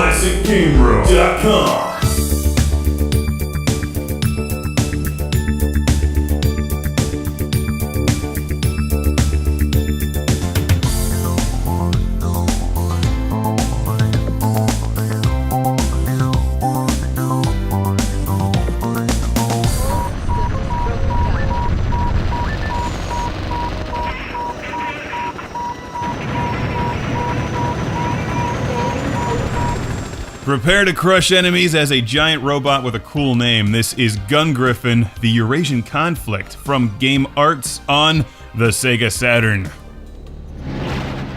ClassicGameRoom.com. Prepare to crush enemies as a giant robot with a cool name. This is GUNGRIFFON, the Eurasian conflict from Game Arts on the Sega Saturn.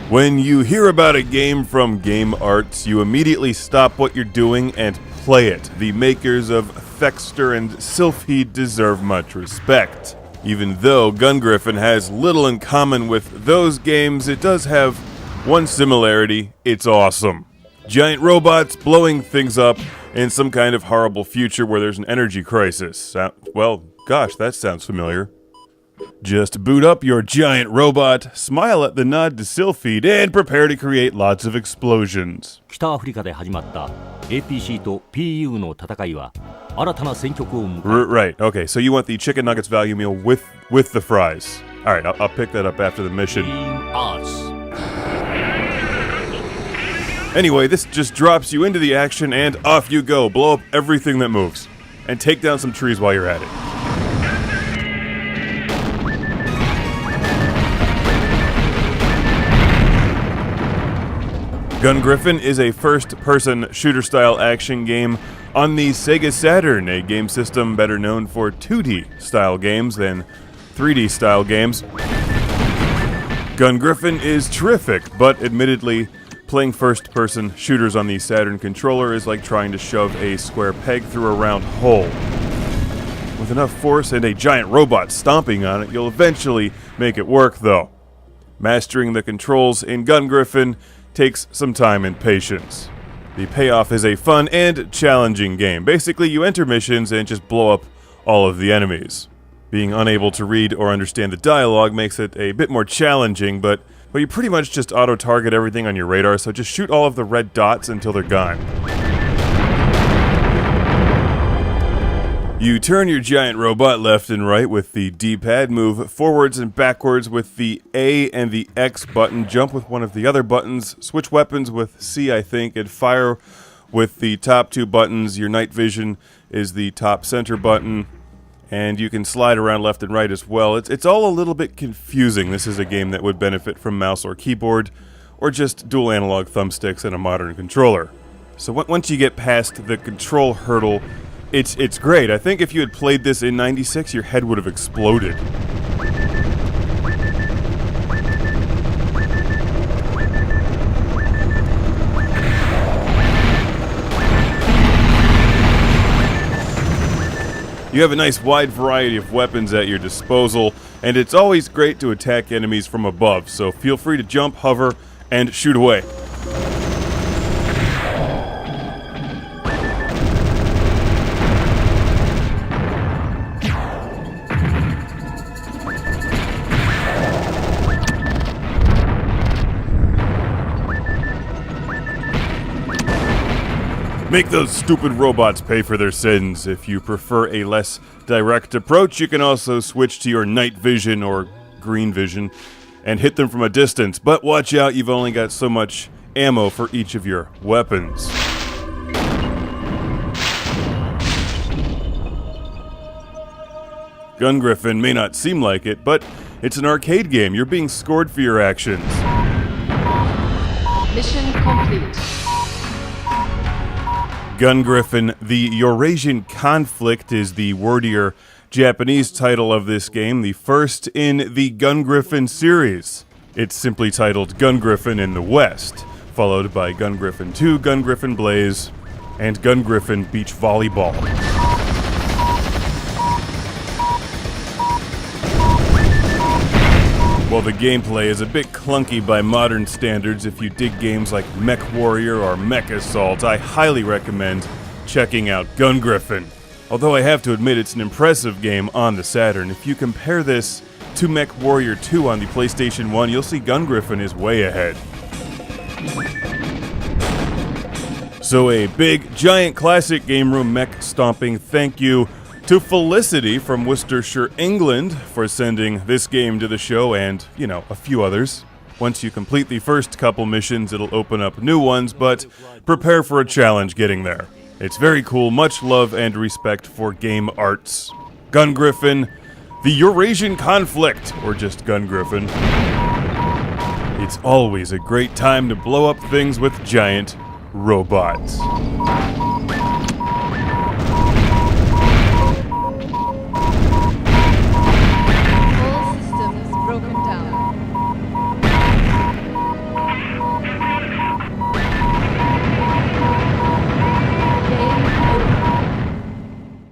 When you hear about a game from Game Arts, you immediately stop what you're doing and play it. The makers of Thexter and Sylphid deserve much respect. Even though GUNGRIFFON has little in common with those games, it does have one similarity: it's awesome. Giant robots blowing things up in some kind of horrible future where there's an energy crisis. Well, gosh, that sounds familiar. Just boot up your giant robot, smile at the nod to Sylphid, and prepare to create lots of explosions. 北アフリカで始まった APC と PU の戦いは新たな戦局を迎え Right, okay, so you want the chicken nuggets value meal with the fries. Alright, I'll pick that up after the mission. Anyway, this just drops you into the action and off you go. Blow up everything that moves. And take down some trees while you're at it. GUNGRIFFON is a first-person shooter-style action game on the Sega Saturn, a game system better known for 2D-style games than 3D-style games. GUNGRIFFON is terrific, but admittedly, playing first-person shooters on the Saturn controller is like trying to shove a square peg through a round hole. With enough force and a giant robot stomping on it, you'll eventually make it work, though. Mastering the controls in GUNGRIFFON takes some time and patience. The payoff is a fun and challenging game. Basically, you enter missions and just blow up all of the enemies. Being unable to read or understand the dialogue makes it a bit more challenging, but you pretty much just auto-target everything on your radar, so just shoot all of the red dots until they're gone. You turn your giant robot left and right with the D-pad, move forwards and backwards with the A and the X button, jump with one of the other buttons, switch weapons with C, I think, and fire with the top two buttons. Your night vision is the top center button. And you can slide around left and right as well. It's all a little bit confusing. This is a game that would benefit from mouse or keyboard, or just dual analog thumbsticks and a modern controller. So once you get past the control hurdle, it's great. I think if you had played this in '96, your head would have exploded. You have a nice wide variety of weapons at your disposal, and it's always great to attack enemies from above, so feel free to jump, hover, and shoot away. Make those stupid robots pay for their sins. If you prefer a less direct approach, you can also switch to your night vision or green vision and hit them from a distance. But watch out, you've only got so much ammo for each of your weapons. GUNGRIFFON may not seem like it, but it's an arcade game. You're being scored for your actions. Mission complete. GUNGRIFFON, the Eurasian conflict is the wordier Japanese title of this game, the first in the GUNGRIFFON series. It's simply titled GUNGRIFFON in the West, followed by GUNGRIFFON 2, GUNGRIFFON Blaze, and GUNGRIFFON Beach Volleyball. While the gameplay is a bit clunky by modern standards, if you dig games like Mech Warrior or Mech Assault, I highly recommend checking out GUNGRIFFON. Although I have to admit it's an impressive game on the Saturn. If you compare this to Mech Warrior 2 on the PlayStation 1, you'll see GUNGRIFFON is way ahead. Also, a big, giant classic game room mech stomping thank you to Felicity from Worcestershire, England, for sending this game to the show and, a few others. Once you complete the first couple missions, it'll open up new ones, but prepare for a challenge getting there. It's very cool, much love and respect for game arts. GUNGRIFFON, the Eurasian Conflict, or just GUNGRIFFON. It's always a great time to blow up things with giant robots.